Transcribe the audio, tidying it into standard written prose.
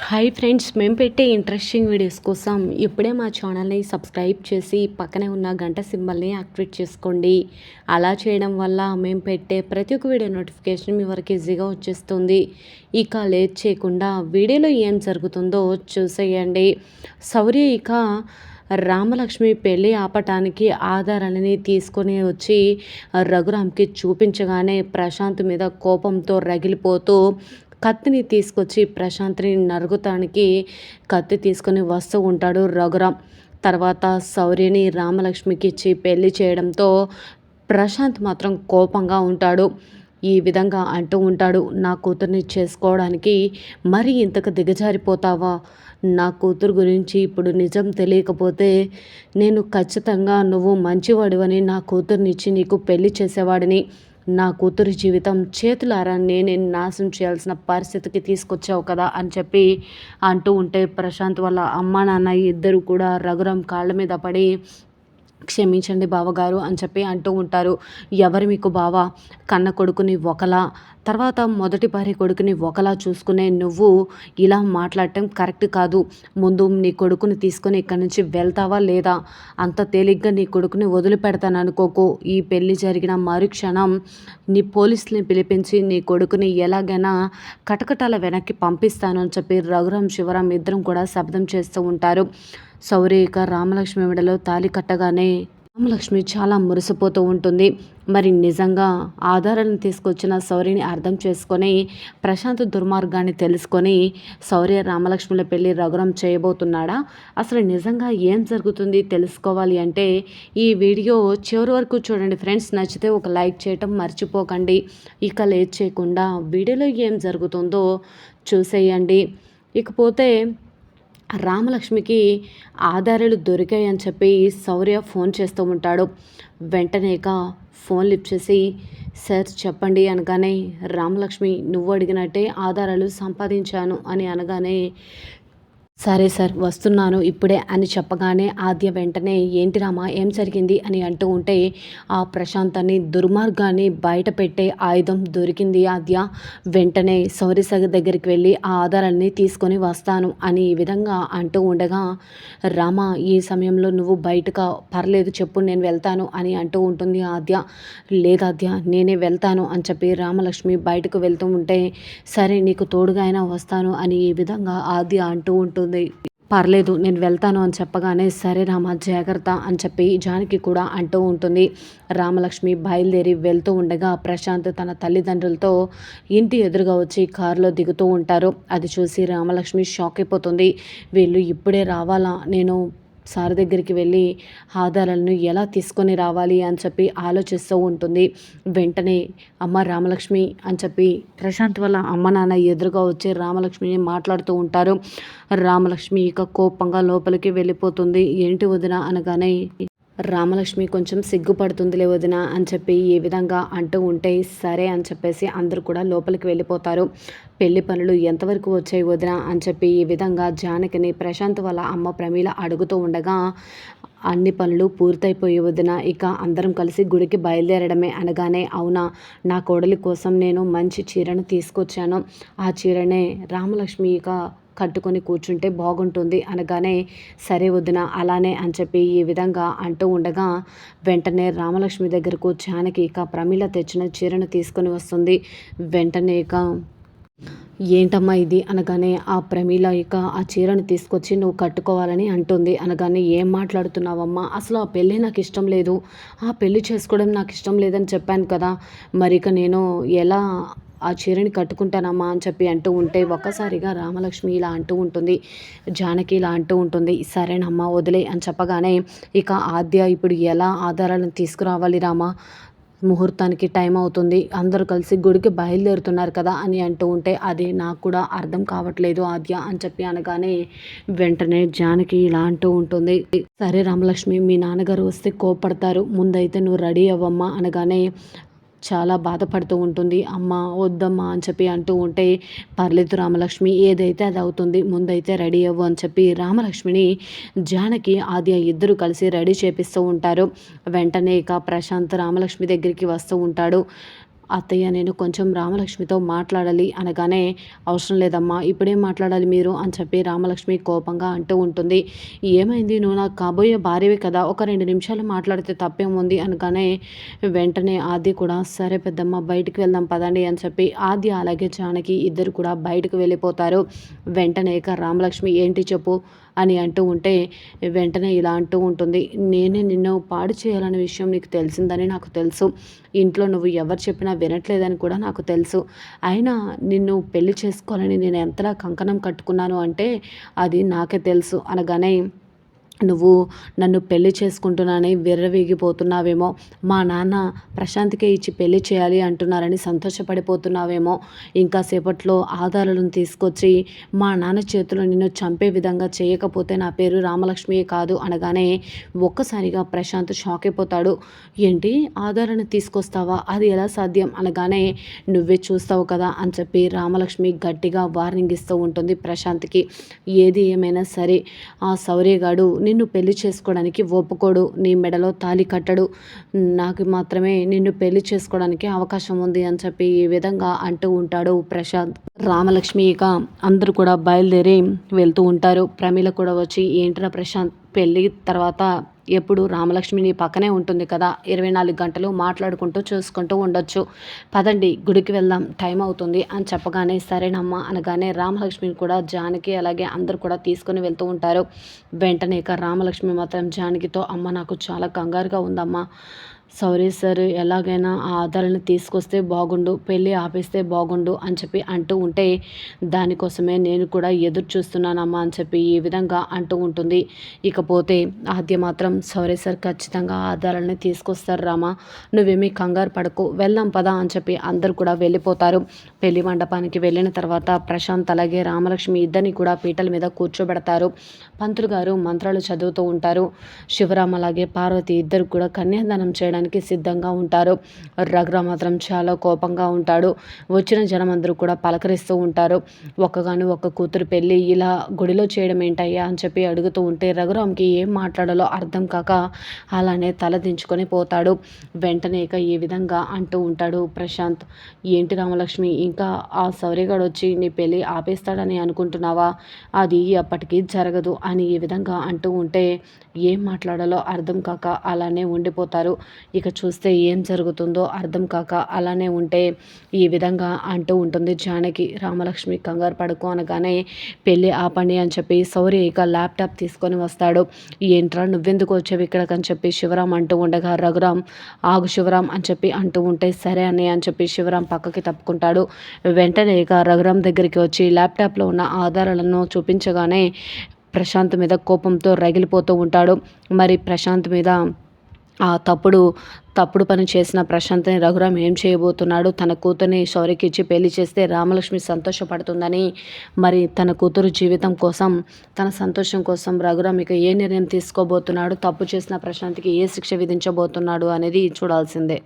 Hi friends, మేము పెట్టే interesting videos కోసం ఇప్పుడే మా ఛానల్ని సబ్స్క్రైబ్ చేసి పక్కనే ఉన్న గంట సింబల్ని యాక్టివేట్ చేసుకోండి. అలా చేయడం వల్ల మేము పెట్టే ప్రతి ఒక్క వీడియో నోటిఫికేషన్ మీ వరకు ఈజీగా వచ్చేస్తుంది. ఇక లేట్ చేయకుండా వీడియోలో ఏం జరుగుతుందో చూసేయండి. శౌర్య ఇక రామలక్ష్మి పెళ్ళి ఆపటానికి ఆధారాలని తీసుకొని వచ్చి రఘురామ్కి చూపించగానే ప్రశాంత్ మీద కోపంతో రగిలిపోతూ కత్తిని తీసుకొచ్చి ప్రశాంత్ని నరుగుతానికి కత్తి తీసుకొని వస్తూ ఉంటాడు రఘురామ్. తర్వాత శౌర్యని రామలక్ష్మికి ఇచ్చి పెళ్లి చేయడంతో ప్రశాంత్ మాత్రం కోపంగా ఉంటాడు. ఈ విధంగా అంటూ ఉంటాడు, నా కూతుర్ని చేసుకోవడానికి మరి ఇంతకు దిగజారిపోతావా? నా కూతురు గురించి ఇప్పుడు నిజం తెలియకపోతే నేను ఖచ్చితంగా నువ్వు మంచివాడివని నా కూతుర్నిచ్చి నీకు పెళ్లి చేసేవాడిని. నా కూతురి జీవితం చేతులారా నేనే నాశనం చేయాల్సిన పరిస్థితికి తీసుకొచ్చావు కదా అని చెప్పి అంటూ ఉంటే ప్రశాంత్ వాళ్ళ అమ్మ నాన్న ఇద్దరు కూడా రఘురామ్ కాళ్ళ మీద పడి క్షమించండి బావగారు అని చెప్పి అంటూ ఉంటారు. ఎవరు మీకు బావ? కన్న కొడుకుని ఒకలా, తర్వాత మొదటి భార్య కొడుకుని ఒకలా చూసుకునే నువ్వు ఇలా మాట్లాడటం కరెక్ట్ కాదు. ముందు నీ కొడుకుని తీసుకొని ఇక్కడి నుంచి వెళ్తావా లేదా? అంత తేలిగ్గా నీ కొడుకుని వదిలిపెడతాను అనుకోకు. ఈ పెళ్ళి జరిగిన మరుక్షణం నీ పోలీసుని పిలిపించి నీ కొడుకుని ఎలాగైనా కటకటాల వెనక్కి పంపిస్తాను అని చెప్పి రఘురామ్ శివరాం ఇద్దరం కూడా శబ్దం చేస్తూ ఉంటారు. శౌర్య ఇక రామలక్ష్మి మెడలో తాళి కట్టగానే రామలక్ష్మి చాలా మురిసిపోతూ ఉంటుంది. మరి నిజంగా ఆధారాలను తీసుకొచ్చిన శౌర్యని అర్థం చేసుకొని ప్రశాంత్ దుర్మార్గాన్ని తెలుసుకొని శౌర్య రామలక్ష్మిల పెళ్ళి రఘురామ్ చేయబోతున్నాడా? అసలు నిజంగా ఏం జరుగుతుంది తెలుసుకోవాలి అంటే ఈ వీడియో చివరి వరకు చూడండి ఫ్రెండ్స్. నచ్చితే ఒక లైక్ చేయటం మర్చిపోకండి. ఇక లేట్ చేయకుండా వీడియోలో ఏం జరుగుతుందో చూసేయండి. ఇకపోతే రామలక్ష్మికి ఆధారాలు దొరికాయని చెప్పి శౌర్య ఫోన్ చేస్తూ ఉంటాడు. వెంటనే ఫోన్ లిఫ్ట్ చేసి సార్ చెప్పండి అనగానే రామలక్ష్మి నువ్వు అడిగినట్టే ఆధారాలు సంపాదించాను అని అనగానే సరే సార్ వస్తున్నాను ఇప్పుడే అని చెప్పగానే ఆద్య వెంటనే ఏంటి రామా ఏం జరిగింది అని అంటూ ఉంటే ఆ ప్రశాంతాన్ని దుర్మార్గాన్ని బయట పెట్టే ఆయుధం దొరికింది ఆద్య. వెంటనే శౌర్య దగ్గరికి వెళ్ళి ఆ ఆధారాన్ని తీసుకొని వస్తాను అని ఈ విధంగా అంటూ ఉండగా రామా ఈ సమయంలో నువ్వు బయటకు పర్లేదు చెప్పు నేను వెళ్తాను అని అంటూ ఉంటుంది ఆద్య. లేదాద్య నేనే వెళ్తాను అని చెప్పి రామలక్ష్మి బయటకు వెళ్తూ ఉంటే సరే నీకు తోడుగా అయినా వస్తాను అని ఈ విధంగా ఆద్య అంటూ ఉంటుంది. పర్లేదు నేను వెళ్తాను అని చెప్పగానే సరే రామ జాగ్రత్త అని చెప్పి జానకి కూడా అంటూ ఉంటుంది. రామలక్ష్మి బయలుదేరి వెళ్తూ ఉండగా ప్రశాంత్ తన తల్లిదండ్రులతో ఇంటి ఎదురుగా వచ్చి కారులో దిగుతూ ఉంటారు. అది చూసి రామలక్ష్మి షాక్ అయిపోతుంది. వీళ్ళు ఇప్పుడే రావాలా? నేను సార్ దగ్గరికి వెళ్ళి ఆధారాలను ఎలా తీసుకొని రావాలి అని చెప్పి ఆలోచిస్తూ ఉంటుంది. వెంటనే అమ్మ రామలక్ష్మి అని చెప్పి ప్రశాంత్ వాళ్ళ అమ్మ నాన్న ఎదురుగా వచ్చి రామలక్ష్మిని మాట్లాడుతూ ఉంటారు. రామలక్ష్మి ఇక కోపంగా లోపలికి వెళ్ళిపోతుంది. ఏంటి వదిన అనగానే రామలక్ష్మి కొంచెం సిగ్గుపడుతుందిలే వదిన అని చెప్పి ఈ విధంగా అంటూ ఉంటే సరే అని చెప్పేసి అందరూ కూడా లోపలికి వెళ్ళిపోతారు. పెళ్లి పనులు ఎంతవరకు వచ్చాయి వదిన అని చెప్పి ఈ విధంగా జానకిని ప్రశాంత్ వాళ్ళ అమ్మ ప్రమీల అడుగుతూ ఉండగా అన్ని పనులు పూర్తయిపోయి వదిన ఇక అందరం కలిసి గుడికి బయలుదేరడమే అనగానే అవునా నా కోడలి కోసం నేను మంచి చీరను తీసుకొచ్చాను. ఆ చీరనే రామలక్ష్మి ఇక కట్టుకొని కూర్చుంటే బాగుంటుంది అనగానే సరే వదిన అలానే అని చెప్పి ఈ విధంగా అంటూ ఉండగా వెంటనే రామలక్ష్మి దగ్గరకు జానకి ఇక ప్రమీల తెచ్చిన చీరను తీసుకొని వస్తుంది. వెంటనే ఇక ఏంటమ్మా ఇది అనగానే ఆ ప్రమీల ఇక ఆ చీరను తీసుకొచ్చి నువ్వు కట్టుకోవాలని అంటుంది. అనగానే ఏం మాట్లాడుతున్నావమ్మా? అసలు ఆ పెళ్ళి నాకు ఇష్టం లేదు, ఆ పెళ్ళి చేసుకోవడం నాకు ఇష్టం లేదని చెప్పాను కదా, మరి ఇక నేను ఎలా ఆ చీరని కట్టుకుంటానమ్మా అని చెప్పి అంటూ ఉంటే ఒక్కసారిగా రామలక్ష్మి ఇలా అంటూ ఉంటుంది. జానకి ఇలా అంటూ ఉంటుంది. సరేనమ్మా వదిలే అని చెప్పగానే ఇక ఆద్య ఇప్పుడు ఎలా ఆధారాలను తీసుకురావాలి రామా? ముహూర్తానికి టైం అవుతుంది, అందరూ కలిసి గుడికి బయలుదేరుతున్నారు కదా అని అంటూ ఉంటే అది నాకు కూడా అర్థం కావట్లేదు ఆద్య అని చెప్పి అనగానే వెంటనే జానకి ఇలా అంటూ ఉంటుంది. సరే రామలక్ష్మి మీ నాన్నగారు వస్తే కోపడతారు, ముందైతే నువ్వు రెడీ అవ్వమ్మా అనగానే చాలా బాధపడుతూ ఉంటుంది. అమ్మ వద్దమ్మా అని చెప్పి అంటూ ఉంటే పర్లేదు రామలక్ష్మి ఏదైతే అది అవుతుంది, ముందైతే రెడీ అవ్వు అని చెప్పి రామలక్ష్మిని జానకి ఆద్య ఇద్దరు కలిసి రెడీ చేపిస్తూ ఉంటారు. వెంటనే ఇక ప్రశాంత్ రామలక్ష్మి దగ్గరికి వస్తూ ఉంటాడు. అత్తయ్య నేను కొంచెం రామలక్ష్మితో మాట్లాడాలి అనగానే, అవసరం లేదమ్మా ఇప్పుడేం మాట్లాడాలి మీరు అని చెప్పి రామలక్ష్మి కోపంగా అంటూ ఉంటుంది. ఏమైంది, నువ్వు నాకు కాబోయే భార్యవి కదా, ఒక 2 నిమిషాలు మాట్లాడితే తప్పేముంది అనగానే వెంటనే ఆది కూడా సరే పెద్దమ్మ బయటికి వెళ్దాం పదండి అని చెప్పి ఆది అలాగే జానకి ఇద్దరు కూడా బయటకు వెళ్ళిపోతారు. వెంటనే ఇక రామలక్ష్మి ఏంటి చెప్పు అని అంటూ ఉంటే వెంటనే ఇలా అంటూ ఉంటుంది. నేనే నిన్ను పాడు చేయాలనే విషయం నీకు తెలిసిందని నాకు తెలుసు. ఇంట్లో నువ్వు ఎవరు చెప్పినా వినట్లేదని కూడా నాకు తెలుసు. అయినా నిన్ను పెళ్లి చేసుకోవాలని నేను ఎంతలా కంకణం కట్టుకున్నాను అంటే అది నాకే తెలుసు అనగానే, నువ్వు నన్ను పెళ్లి చేసుకుంటున్నానని విర్రవీగిపోతున్నావేమో, మా నాన్న ప్రశాంత్‌కే ఇచ్చి పెళ్లి చేయాలి అంటున్నారని సంతోషపడిపోతున్నావేమో, ఇంకా సేపట్లో ఆధారాలను తీసుకొచ్చి మా నాన్న చేతిలో నిన్ను చంపే విధంగా చేయకపోతే నా పేరు రామలక్ష్మియే కాదు అనగానే ఒక్కసారిగా ప్రశాంత్ షాక్ అయిపోతాడు. ఏంటి ఆధారాన్ని తీసుకొస్తావా, అది ఎలా సాధ్యం అనగానే, నువ్వే చూస్తావు కదా అని చెప్పి రామలక్ష్మి గట్టిగా వార్నింగ్ ఇస్తూ ఉంటుంది ప్రశాంత్‌కి. ఏది ఏమైనా సరే ఆ శౌర్యగాడు నిన్ను పెళ్లి చేసుకోవడానికి ఒప్పుకోడు, నీ మెడలో తాళి కట్టడు, నాకు మాత్రమే నిన్ను పెళ్లి చేసుకోవడానికి అవకాశం ఉంది అని చెప్పి ఈ విధంగా అంటూ ఉంటాడు ప్రశాంత్. రామలక్ష్మి ఇక అందరూ కూడా బయలుదేరి వెళ్తూ ఉంటారు. ప్రమీల కూడా వచ్చి, ఏంట్రా ప్రశాంత్ పెళ్ళి తర్వాత ఎప్పుడు రామలక్ష్మి నీ పక్కనే ఉంటుంది కదా, 24 గంటలు మాట్లాడుకుంటూ చూసుకుంటూ ఉండొచ్చు, పదండి గుడికి వెళ్దాం టైం అవుతుంది అని చెప్పగానే సరేనమ్మా అనగానే రామలక్ష్మిని కూడా జానకి అలాగే అందరు కూడా తీసుకొని వెళ్తూ ఉంటారు. వెంటనే ఇక రామలక్ష్మి మాత్రం జానకితో, అమ్మ నాకు చాలా కంగారుగా ఉందమ్మా, సారీ సార్ ఎలాగైనా ఆ ఆధారాన్ని తీసుకొస్తే బాగుండు, పెళ్ళి ఆపేస్తే బాగుండు అని చెప్పి అంటూ ఉంటే, దానికోసమే నేను కూడా ఎదురు చూస్తున్నానమ్మా అని చెప్పి ఈ విధంగా అంటూ ఉంటుంది. ఇకపోతే ఆద్య మాత్రం, సారీ సార్ ఖచ్చితంగా ఆధారాలని తీసుకొస్తారు రామా, నువ్వేమీ కంగారు పడకు, వెళ్దాం పదా అని చెప్పి అందరు కూడా వెళ్ళిపోతారు. పెళ్లి మండపానికి వెళ్ళిన తర్వాత ప్రశాంత్ అలాగే రామలక్ష్మి ఇద్దరిని కూడా పీటల మీద కూర్చోబెడతారు. పంతులు గారు మంత్రాలు చదువుతూ ఉంటారు. శివరాం అలాగే పార్వతి ఇద్దరు కూడా కన్యాదానం చేయడానికి సిద్ధంగా ఉంటారు. రఘురామ్ మాత్రం చాలా కోపంగా ఉంటాడు. వచ్చిన జనం అందరూ కూడా పలకరిస్తూ ఉంటారు. ఒక్క కూతురు పెళ్ళి ఇలా గుడిలో చేయడం ఏంటయ్యా అని చెప్పి అడుగుతూ ఉంటే రఘురామ్కి ఏం మాట్లాడాలో అర్థం కాక అలానే తల దించుకొని పోతాడు. వెంటనే ఇక ఈ విధంగా అంటూ ఉంటాడు ప్రశాంత్, ఏంటి రామలక్ష్మి ఇంకా ఆ శౌర్యగాడు వచ్చి నీ పెళ్ళి ఆపేస్తాడని అనుకుంటున్నావా, అది ఎప్పటికీ జరగదు అని ఈ విధంగా అంటూ ఉంటే ఏం మాట్లాడాలో అర్థం కాక అలానే ఉండిపోతారు. ఇక చూస్తే ఏం జరుగుతుందో అర్థం కాక అలానే ఉంటే ఈ విధంగా అంటూ ఉంటుంది జానకి. రామలక్ష్మి కంగారు పడుకో అనగానే, పెళ్ళి ఆపండి అని చెప్పి శౌర్య ఇక ల్యాప్టాప్ తీసుకొని వస్తాడు. ఏంట్రా నువ్వెందుకు వచ్చావు ఇక్కడికి అని చెప్పి శివరాం అంటూ ఉండగా రఘురామ్, ఆగు శివరాం అని చెప్పి అంటూ ఉంటే, సరే అని చెప్పి శివరాం పక్కకి తప్పుకుంటాడు. వెంటనే ఇక రఘురామ్ దగ్గరికి వచ్చి ల్యాప్టాప్లో ఉన్న ఆధారాలను చూపించగానే ప్రశాంత్ మీద కోపంతో రగిలిపోతూ ఉంటాడు. మరి ప్రశాంత్ మీద ఆ తప్పుడు పని చేసిన ప్రశాంత్ని రఘురామ్ ఏం చేయబోతున్నాడు, తన కూతుర్ని శౌర్యకి ఇచ్చి పెళ్లి చేస్తే రామలక్ష్మి సంతోషపడుతుందని, మరి తన కూతురు జీవితం కోసం తన సంతోషం కోసం రఘురామ్ ఇక ఏ నిర్ణయం తీసుకోబోతున్నాడు, తప్పు చేసిన ప్రశాంత్కి ఏ శిక్ష విధించబోతున్నాడు అనేది చూడాల్సిందే.